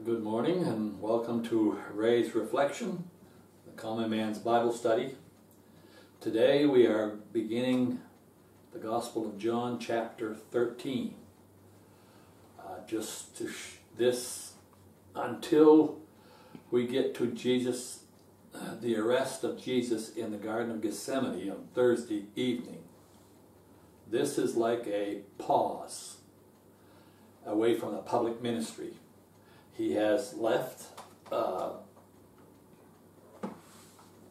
Good morning and welcome to Ray's Reflection, the Common Man's Bible Study. Today we are beginning the Gospel of John chapter 13. Until we get to Jesus, the arrest of Jesus in the Garden of Gethsemane on Thursday evening. This is like a pause away from the public ministry. He has left,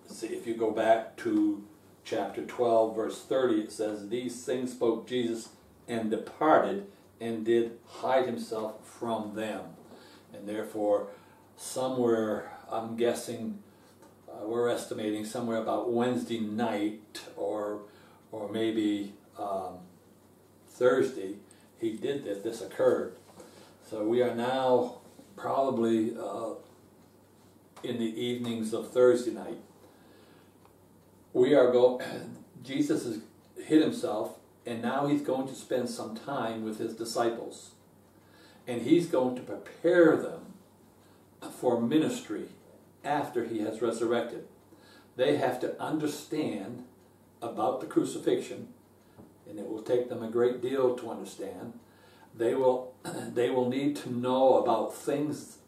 see, if you go back to chapter 12, verse 30, it says, "These things spoke Jesus and departed and did hide himself from them." And therefore, somewhere, I'm guessing, we're estimating somewhere about Wednesday night or maybe Thursday, he did this occurred. So we are now probably in the evenings of Thursday night. Jesus has hid himself, and now he's going to spend some time with his disciples. And he's going to prepare them for ministry after he has resurrected. They have to understand about the crucifixion, and it will take them a great deal to understand. They will need to know about things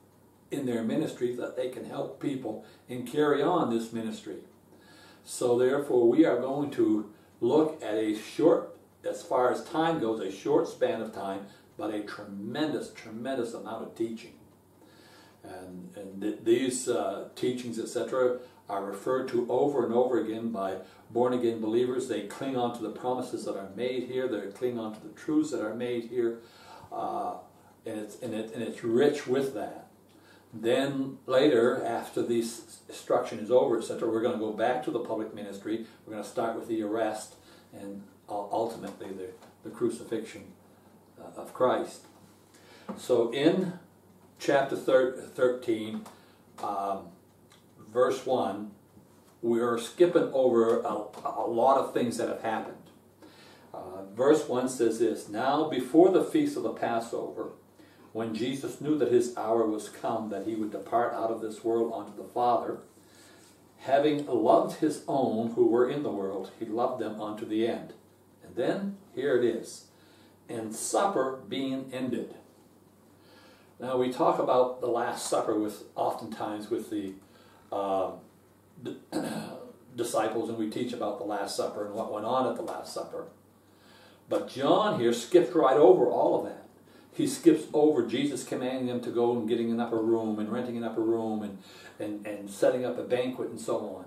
in their ministry that they can help people and carry on this ministry. So therefore we are going to look at a short, as far as time goes, a short span of time, but a tremendous amount of teaching. And these teachings, etc., are referred to over and over again by born-again believers. They cling on to the promises that are made here. They cling on to the truths that are made here. And it's rich with that. Then later, after this instruction is over, etc., we're going to go back to the public ministry. We're going to start with the arrest and ultimately the crucifixion of Christ. So in chapter 13, verse 1, we are skipping over a lot of things that have happened. Verse 1 says this: "Now before the feast of the Passover, when Jesus knew that his hour was come, that he would depart out of this world unto the Father, having loved his own who were in the world, he loved them unto the end." And then, here it is, "And supper being ended." Now we talk about the Last Supper oftentimes with the disciples, and we teach about the Last Supper and what went on at the Last Supper. But John here skips right over all of that. He skips over Jesus commanding them to go and getting an upper room and renting an upper room and setting up a banquet and so on.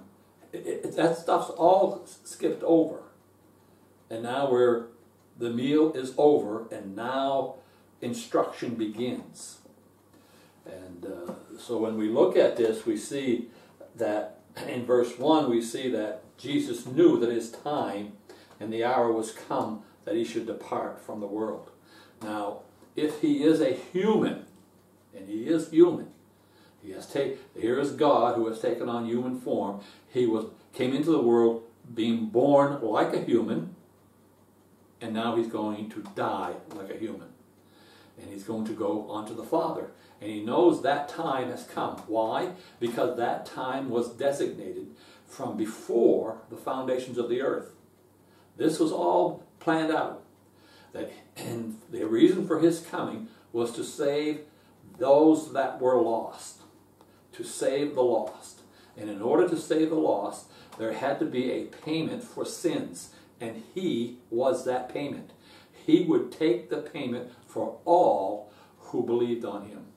That stuff's all skipped over. And now the meal is over, and now instruction begins. And so when we look at this, we see that in verse 1, we see that Jesus knew that his time and the hour was come that he should depart from the world. Now, if he is a human, and he is human, here is God who has taken on human form. He came into the world being born like a human, and now he's going to die like a human. And he's going to go on to the Father. And he knows that time has come. Why? Because that time was designated from before the foundations of the earth. This was all planned out. And the reason for his coming was to save those that were lost. To save the lost. And in order to save the lost, there had to be a payment for sins. And he was that payment. He would take the payment for all who believed on him.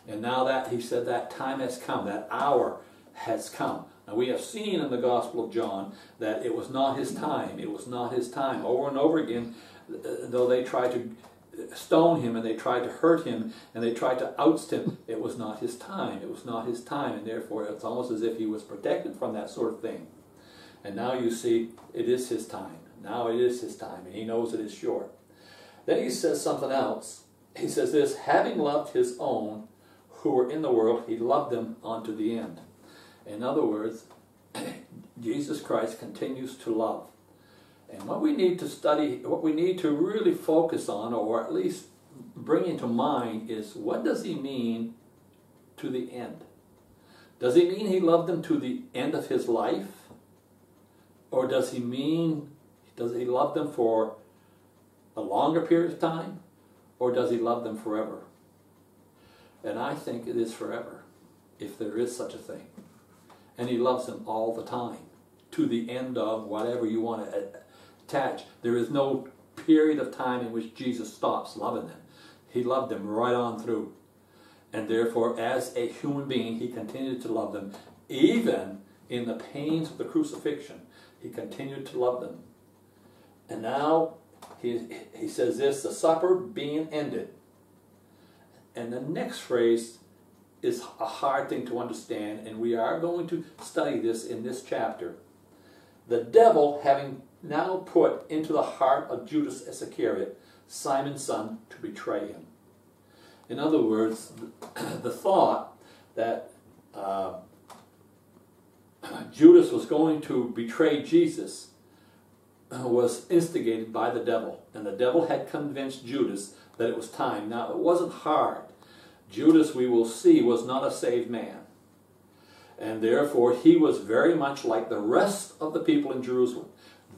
And now that he said that time has come, that hour has come. Now we have seen in the Gospel of John that it was not his time. It was not his time. Over and over again, though they tried to stone him and they tried to hurt him and they tried to oust him, it was not his time. It was not his time, and therefore it's almost as if he was protected from that sort of thing. And now you see, it is his time. Now it is his time, and he knows it is short. Then he says something else. He says this: "Having loved his own who were in the world, he loved them unto the end." In other words, Jesus Christ continues to love. And what we need to study, what we need to really focus on, or at least bringing to mind is, what does he mean to the end? Does he mean he loved them to the end of his life? Or does he love them for a longer period of time? Or does he love them forever? And I think it is forever, if there is such a thing. And he loves them all the time, to the end of whatever you want to attach. There is no period of time in which Jesus stops loving them. He loved them right on through. And therefore, as a human being, he continued to love them. Even in the pains of the crucifixion, he continued to love them. And now, he says this, the supper being ended. And the next phrase is a hard thing to understand, and we are going to study this in this chapter. The devil having now put into the heart of Judas Iscariot, Simon's son, to betray him. In other words, the thought that Judas was going to betray Jesus was instigated by the devil. And the devil had convinced Judas that it was time. Now, it wasn't hard. Judas, we will see, was not a saved man. And therefore, he was very much like the rest of the people in Jerusalem.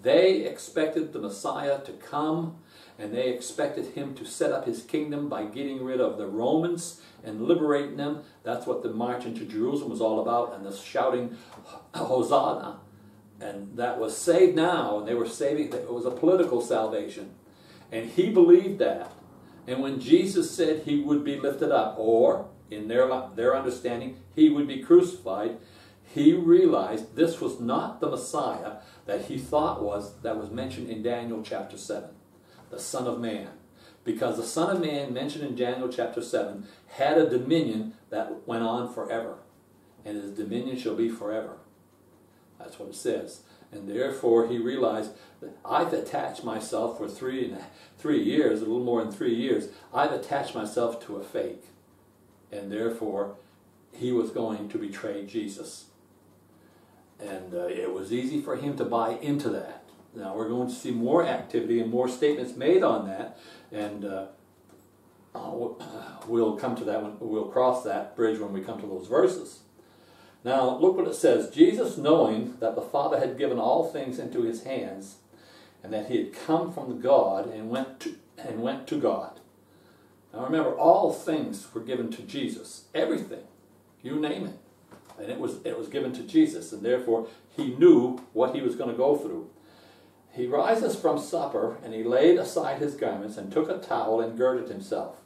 They expected the Messiah to come, and they expected him to set up his kingdom by getting rid of the Romans and liberating them. That's what the march into Jerusalem was all about, and the shouting, Hosanna. And that was saved now, and they were saving, it was a political salvation. And he believed that. And when Jesus said he would be lifted up, or in their understanding, he would be crucified, he realized this was not the Messiah that he thought that was mentioned in Daniel chapter 7, the Son of Man. Because the Son of Man mentioned in Daniel chapter 7 had a dominion that went on forever. And his dominion shall be forever. That's what it says. And therefore he realized that I've attached myself for 3 years, a little more than 3 years, I've attached myself to a fake. And therefore he was going to betray Jesus. And it was easy for him to buy into that. Now we're going to see more activity and more statements made on that. And we'll come to that we'll cross that bridge when we come to those verses. Now, look what it says. Jesus, knowing that the Father had given all things into his hands, and that he had come from God and went to God. Now remember, all things were given to Jesus. Everything. You name it. And it was given to Jesus, and therefore he knew what he was going to go through. He rises from supper, and he laid aside his garments, and took a towel and girded himself.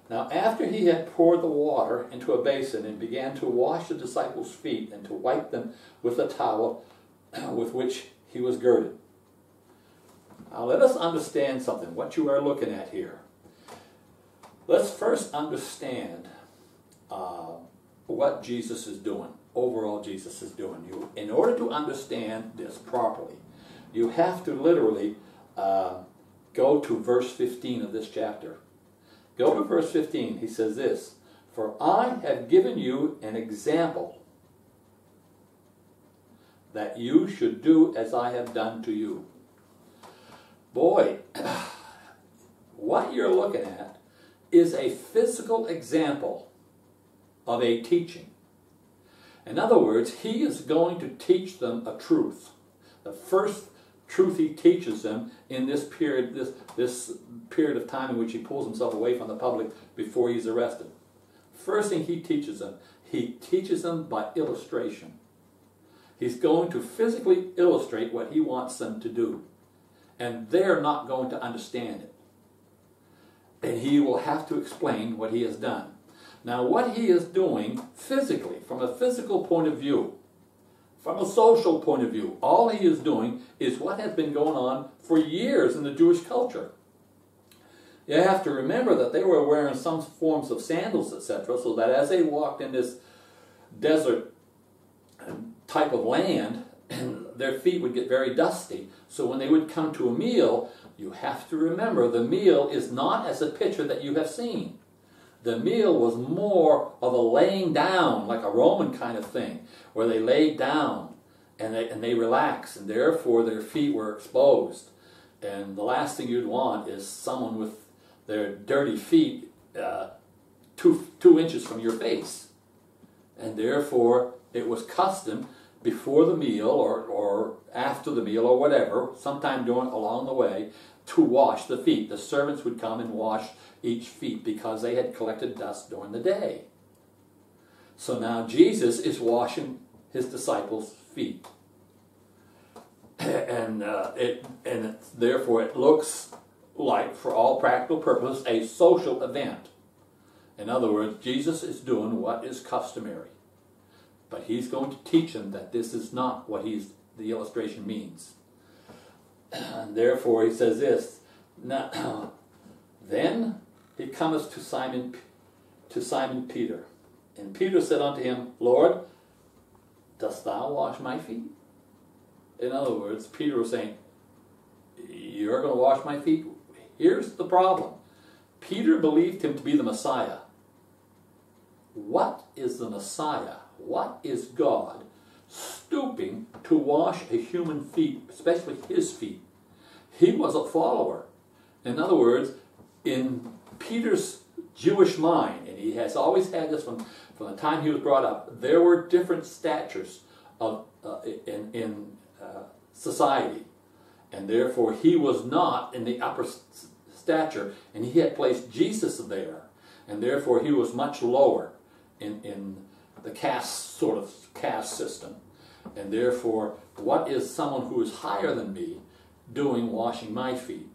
Now after he had poured the water into a basin and began to wash the disciples' feet and to wipe them with the towel with which he was girded. Now let us understand something, what you are looking at here. Let's first understand what Jesus is doing, overall Jesus is doing. In order to understand this properly, you have to literally go to verse 15 of this chapter. Go to verse 15. He says this, "For I have given you an example that you should do as I have done to you." Boy, what you're looking at is a physical example of a teaching. In other words, he is going to teach them a truth. The first truth he teaches them in this period, this period of time in which he pulls himself away from the public before he's arrested. First thing he teaches them by illustration. He's going to physically illustrate what he wants them to do. And they're not going to understand it. And he will have to explain what he has done. Now what he is doing physically, from a physical point of view, from a social point of view, all he is doing is what has been going on for years in the Jewish culture. You have to remember that they were wearing some forms of sandals, etc., so that as they walked in this desert type of land, their feet would get very dusty. So when they would come to a meal, you have to remember the meal is not as a picture that you have seen. The meal was more of a laying down, like a Roman kind of thing, where they laid down and they relaxed, and therefore their feet were exposed. And the last thing you'd want is someone with their dirty feet 2 inches from your face. And therefore, it was custom before the meal or after the meal or whatever, sometime along the way, to wash the feet. The servants would come and wash each feet because they had collected dust during the day. So now Jesus is washing his disciples' feet. And therefore it looks like, for all practical purposes, a social event. In other words, Jesus is doing what is customary. But he's going to teach them that this is not what the illustration means. And therefore he says this, now, then he cometh to Simon Peter. And Peter said unto him, Lord, dost thou wash my feet? In other words, Peter was saying, you're going to wash my feet? Here's the problem. Peter believed him to be the Messiah. What is the Messiah? What is God stooping to wash a human feet, especially his feet? He was a follower. In other words, in Peter's Jewish mind, and he has always had this from the time he was brought up, there were different statures in society. And therefore he was not in the upper stature, and he had placed Jesus there. And therefore he was much lower in the caste system. And therefore, what is someone who is higher than me doing washing my feet?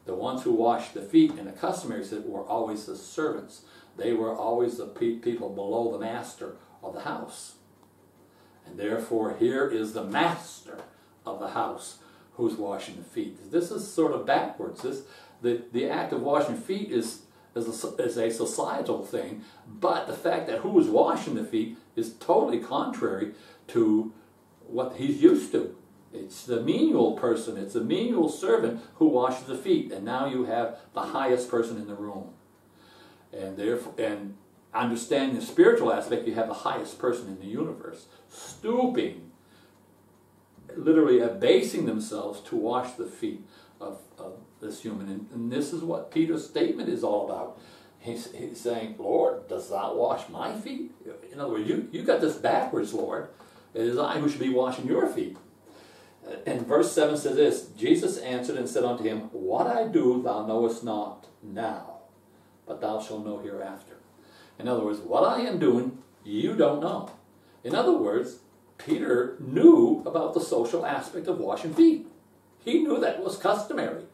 The ones who washed the feet in the customary sense were always the servants. They were always the people below the master of the house. And therefore, here is the master of the house who's washing the feet. This is sort of backwards. The act of washing feet is a societal thing, but the fact that who is washing the feet is totally contrary to what he's used to. It's the menial person, it's the menial servant who washes the feet, and now you have the highest person in the room. And therefore, and understanding the spiritual aspect, you have the highest person in the universe, stooping, literally abasing themselves to wash the feet of this human. And this is what Peter's statement is all about. He's saying, Lord, dost thou wash my feet? In other words, you got this backwards, Lord. It is I who should be washing your feet. And verse 7 says this, Jesus answered and said unto him, What I do thou knowest not now, but thou shalt know hereafter. In other words, what I am doing, you don't know. In other words, Peter knew about the social aspect of washing feet. He knew that was customary.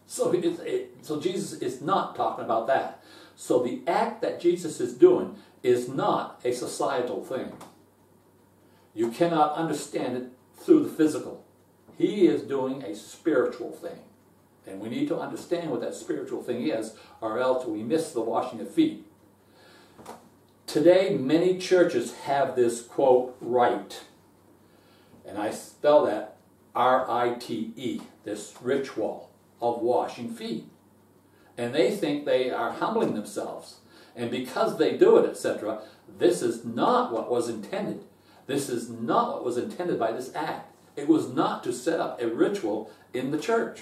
So Jesus is not talking about that. So the act that Jesus is doing is not a societal thing. You cannot understand it through the physical. He is doing a spiritual thing. And we need to understand what that spiritual thing is, or else we miss the washing of feet. Today, many churches have this, quote, rite. And I spell that R-I-T-E, this ritual of washing feet. And they think they are humbling themselves. And because they do it, etc., this is not what was intended. This is not what was intended by this act. It was not to set up a ritual in the church.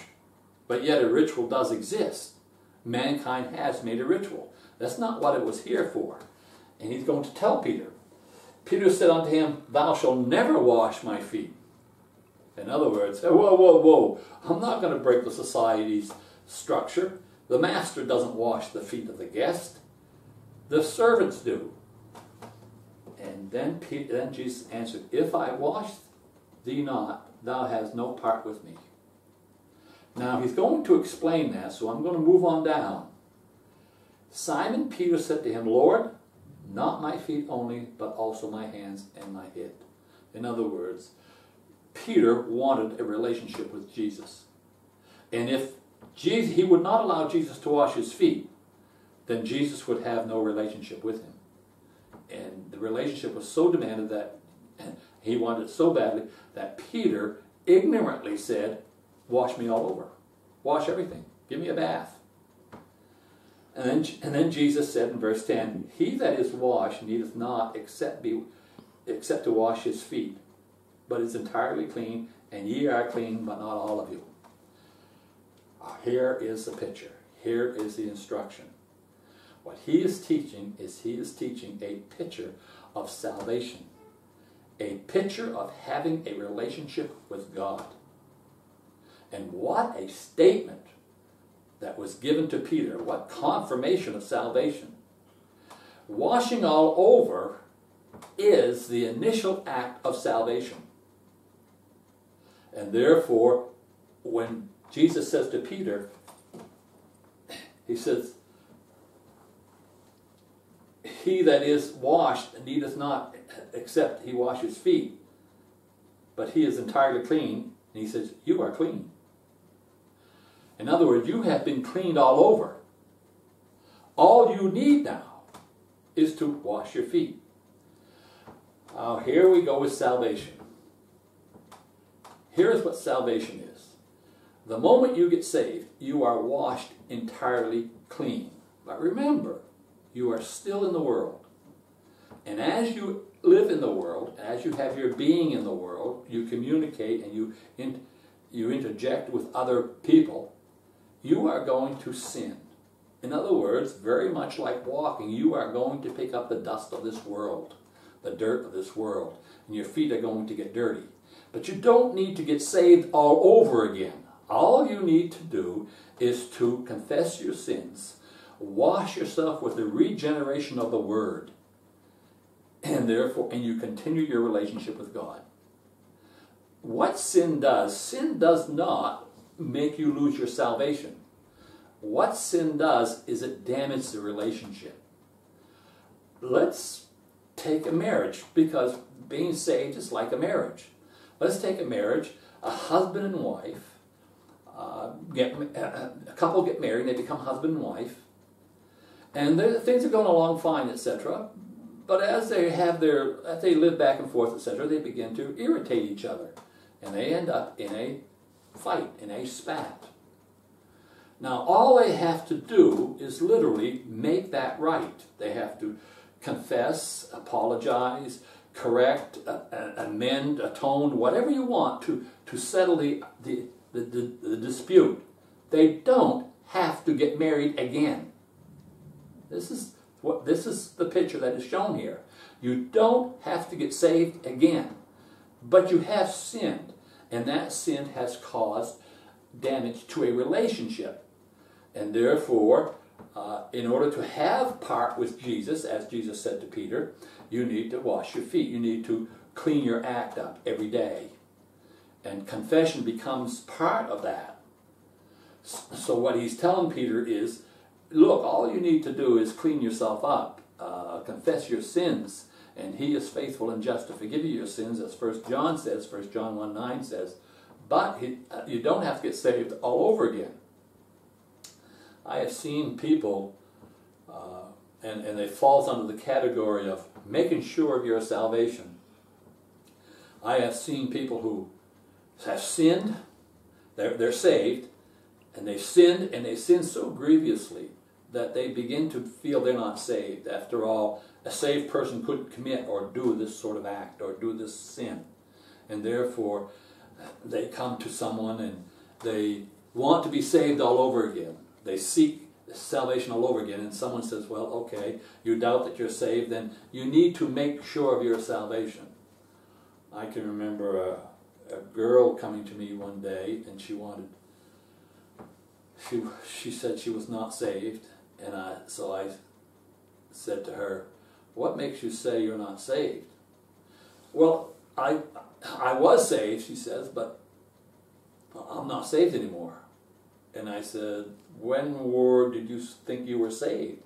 But yet a ritual does exist. Mankind has made a ritual. That's not what it was here for. And he's going to tell Peter. Peter said unto him, Thou shalt never wash my feet. In other words, whoa, whoa, whoa. I'm not going to break the society's structure. The master doesn't wash the feet of the guest. The servants do. And then Jesus answered, If I wash thee not, thou hast no part with me. Now he's going to explain that, so I'm going to move on down. Simon Peter said to him, Lord, not my feet only, but also my hands and my head. In other words, Peter wanted a relationship with Jesus. And if he would not allow Jesus to wash his feet, then Jesus would have no relationship with him. And the relationship was so demanded that he wanted it so badly that Peter ignorantly said, Wash me all over. Wash everything. Give me a bath. And then Jesus said in verse 10, He that is washed needeth not except to wash his feet, but is entirely clean, and ye are clean, but not all of you. Here is the picture. here is the instruction. What he is teaching is he is teaching a picture of salvation. A picture of having a relationship with God. And what a statement that was given to Peter. What confirmation of salvation. Washing all over is the initial act of salvation. And therefore, when Jesus says to Peter, he says, he that is washed needeth not except he wash his feet, but he is entirely clean. And he says, you are clean. In other words, you have been cleaned all over. All you need now is to wash your feet. Here we go with salvation. Here's what salvation is. The moment you get saved, you are washed entirely clean. But remember, you are still in the world. And as you live in the world, as you have your being in the world, you communicate and you interject with other people, you are going to sin. In other words, very much like walking, you are going to pick up the dust of this world, the dirt of this world, and your feet are going to get dirty. But you don't need to get saved all over again. All you need to do is to confess your sins, wash yourself with the regeneration of the Word, and you continue your relationship with God. What sin does not make you lose your salvation. What sin does is it damages the relationship. Let's take a marriage, because being saved is like a marriage. Let's take a marriage, a husband and wife, a couple get married, they become husband and wife, and things are going along fine, etc. But as they live back and forth, etc., they begin to irritate each other, and they end up in a fight, in a spat. Now, all they have to do is literally make that right. They have to confess, apologize, correct, amend, atone, whatever you want to settle the dispute. They don't have to get married again. This is the picture that is shown here. You don't have to get saved again, but you have sinned, and that sin has caused damage to a relationship. And therefore, in order to have part with Jesus, as Jesus said to Peter, you need to wash your feet. You need to clean your act up every day. And confession becomes part of that. So what he's telling Peter is, look, all you need to do is clean yourself up, confess your sins, and he is faithful and just to forgive you your sins, as 1 John says, 1 John 1:9 says. But you don't have to get saved all over again. I have seen people, and it falls under the category of making sure of your salvation. I have seen people who have sinned, they're saved, and they sin so grievously that they begin to feel they're not saved. After all, a saved person couldn't commit or do this sort of act or do this sin. And therefore, they come to someone and they want to be saved all over again. They seek salvation all over again, and someone says, well, okay, you doubt that you're saved, then you need to make sure of your salvation. I can remember a girl coming to me one day, and she said she was not saved, and so I said to her, what makes you say you're not saved? Well, I was saved, she says, but I'm not saved anymore. And I said, when did you think you were saved?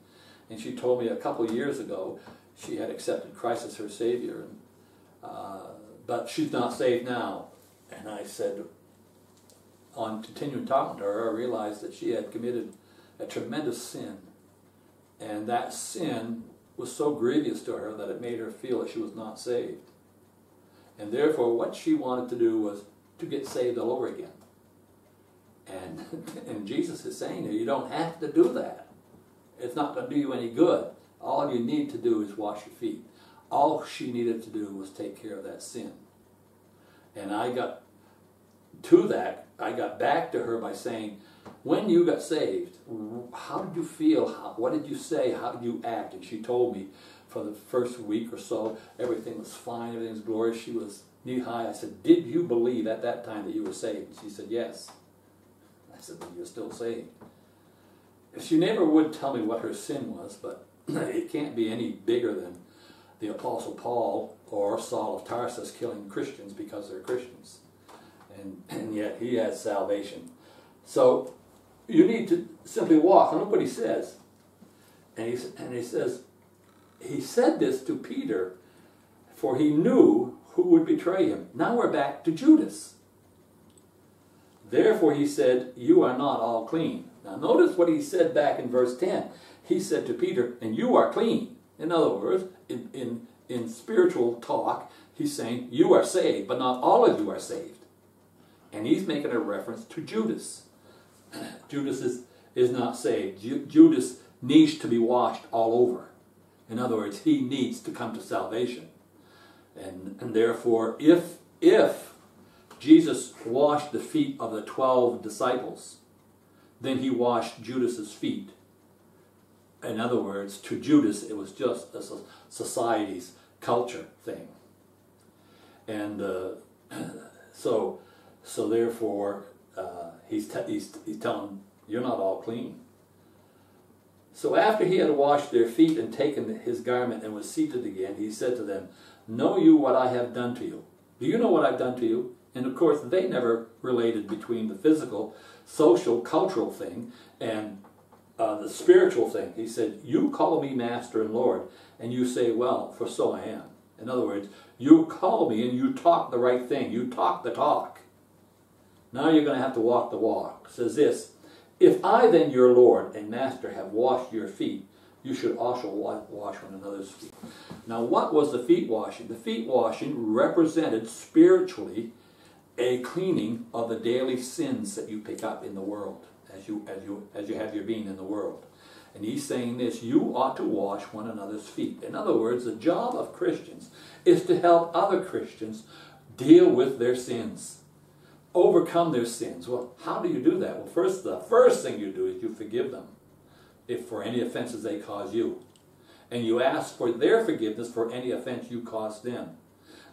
And she told me a couple of years ago she had accepted Christ as her Savior, but she's not saved now. And I said, on continuing talking to her, I realized that she had committed a tremendous sin. And that sin was so grievous to her that it made her feel that she was not saved. And therefore, what she wanted to do was to get saved all over again. And Jesus is saying to you, you don't have to do that. It's not going to do you any good. All you need to do is wash your feet. All she needed to do was take care of that sin. And I got back to her by saying, when you got saved, how did you feel? What did you say? How did you act? And she told me for the first week or so, everything was fine, everything was glorious. She was knee-high. I said, did you believe at that time that you were saved? She said, yes. I said, well, you're still saved. She never would tell me what her sin was, but it can't be any bigger than the Apostle Paul or Saul of Tarsus killing Christians because they're Christians. And yet he has salvation. So you need to simply walk. And look what he says. And he says, he said this to Peter, for he knew who would betray him. Now we're back to Judas. Therefore he said, you are not all clean. Now notice what he said back in verse 10. He said to Peter, and you are clean. In other words, in spiritual talk, he's saying, you are saved, but not all of you are saved. And he's making a reference to Judas. Judas is not saved. Judas needs to be washed all over. In other words, he needs to come to salvation. And therefore, if Jesus washed the feet of the 12 disciples, then he washed Judas's feet. In other words, to Judas, it was just a society's culture thing. And so therefore, he's telling them, you're not all clean. So after he had washed their feet and taken his garment and was seated again, he said to them, know you what I have done to you? Do you know what I've done to you? And of course, they never related between the physical, social, cultural thing and the spiritual thing. He said, you call me Master and Lord, and you say, well, for so I am. In other words, you call me and you talk the right thing. You talk the talk. Now you're going to have to walk the walk. It says this, if I then, your Lord and Master, have washed your feet, you should also wash one another's feet. Now what was the feet washing? The feet washing represented spiritually a cleaning of the daily sins that you pick up in the world as you have your being in the world. And he's saying this, you ought to wash one another's feet. In other words, the job of Christians is to help other Christians deal with their sins, overcome their sins. Well, how do you do that? Well, the first thing you do is you forgive them if for any offenses they cause you. And you ask for their forgiveness for any offense you caused them.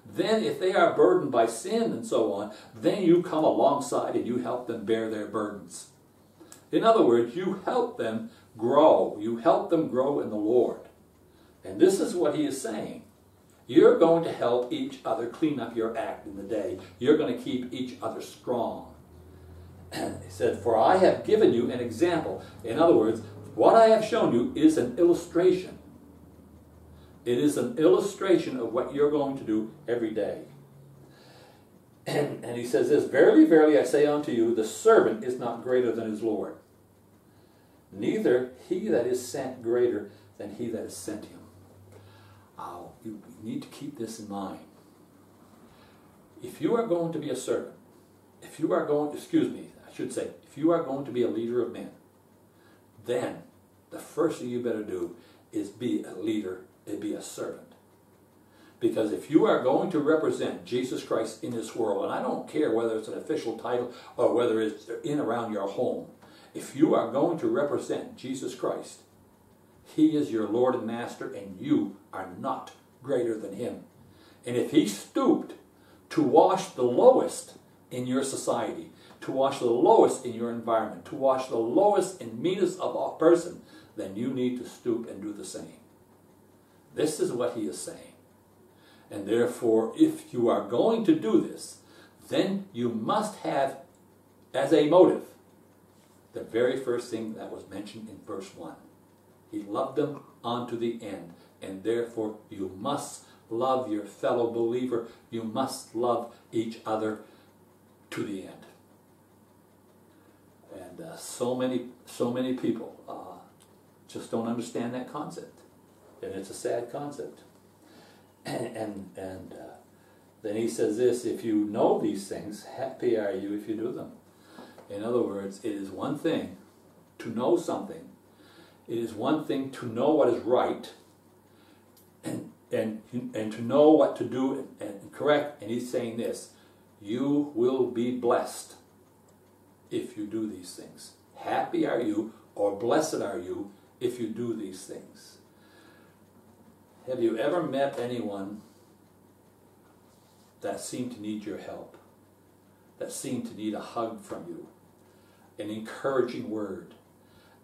Then if they are burdened by sin and so on, then you come alongside and you help them bear their burdens. In other words, you help them grow. You help them grow in the Lord. And this is what he is saying. You're going to help each other clean up your act in the day. You're going to keep each other strong. And he said, for I have given you an example. In other words, what I have shown you is an illustration. It is an illustration of what you're going to do every day. And he says this, verily, verily, I say unto you, the servant is not greater than his Lord, neither he that is sent greater than he that is sent him. Oh, you need to keep this in mind. If you are going to be a servant, if you are going, if you are going to be a leader of men, then the first thing you better do is be a leader and be a servant. Because if you are going to represent Jesus Christ in this world, and I don't care whether it's an official title or whether it's in around your home, if you are going to represent Jesus Christ, he is your Lord and Master, and you are not greater than him. And if he stooped to wash the lowest in your society, to wash the lowest in your environment, to wash the lowest and meanest of a person, then you need to stoop and do the same. This is what he is saying. And therefore, if you are going to do this, then you must have as a motive the very first thing that was mentioned in verse 1. He loved them unto the end. And therefore, you must love your fellow believer. You must love each other to the end. And so many people just don't understand that concept. And it's a sad concept. And then he says this, if you know these things, happy are you if you do them. In other words, it is one thing to know something. It is one thing to know what is right and to know what to do and correct. And he's saying this, you will be blessed if you do these things. Happy are you, or blessed are you, if you do these things. Have you ever met anyone that seemed to need your help, that seemed to need a hug from you, an encouraging word,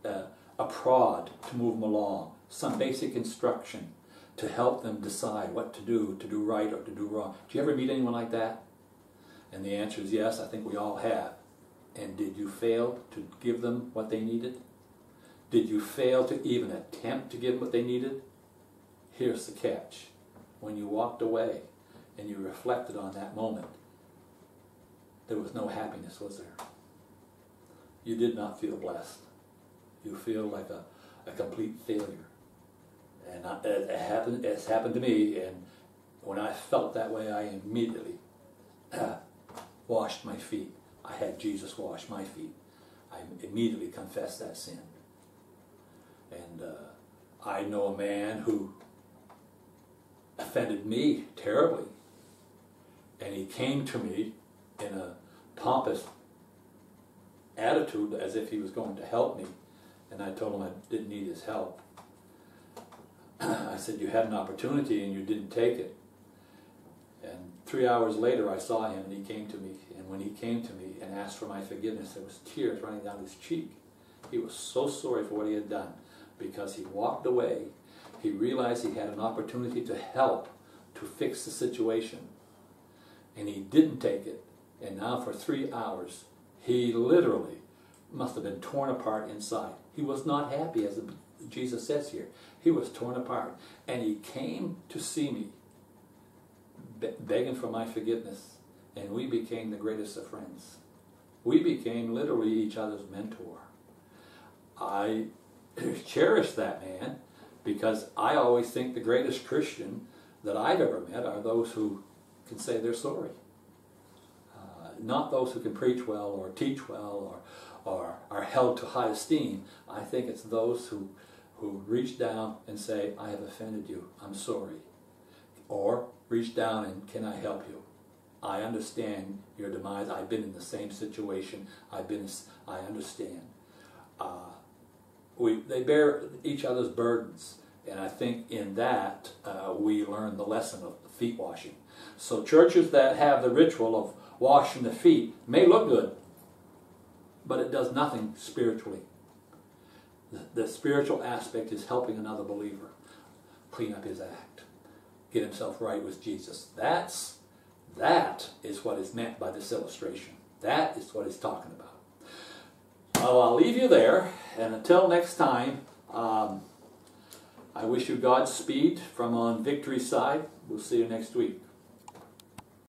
a prod to move them along, some basic instruction to help them decide what to do right or to do wrong? Do you ever meet anyone like that? And the answer is yes, I think we all have. And did you fail to give them what they needed? Did you fail to even attempt to give them what they needed? Here's the catch. When you walked away and you reflected on that moment, there was no happiness, was there? You did not feel blessed. You feel like a complete failure. And it's happened to me, and when I felt that way, I immediately washed my feet. I had Jesus wash my feet. I immediately confessed that sin. And I know a man who offended me terribly, and he came to me in a pompous attitude as if he was going to help me, and I told him I didn't need his help. I said, you had an opportunity and you didn't take it. And 3 hours later I saw him, and he came to me, and when he came to me and asked for my forgiveness, there was tears running down his cheek. He was so sorry for what he had done, because he walked away. He realized he had an opportunity to help, to fix the situation, and he didn't take it. And now for 3 hours he literally must have been torn apart inside. He was not happy, as Jesus says here. He was torn apart, and he came to see me begging for my forgiveness, and we became the greatest of friends. We became literally each other's mentor. I cherish that man, because I always think the greatest Christian that I've ever met are those who can say they're sorry. Not those who can preach well or teach well or are held to high esteem. I think it's those who reach down and say, I have offended you, I'm sorry. Or reach down and, can I help you? I understand your demise. I've been in the same situation. I understand. They bear each other's burdens, and I think in that we learn the lesson of the feet washing. So churches that have the ritual of washing the feet may look good, but it does nothing spiritually. The spiritual aspect is helping another believer clean up his act, get himself right with Jesus. That is what is meant by this illustration. That is what he's talking about. Well, I'll leave you there, and until next time, I wish you Godspeed from on Victory's side. We'll see you next week.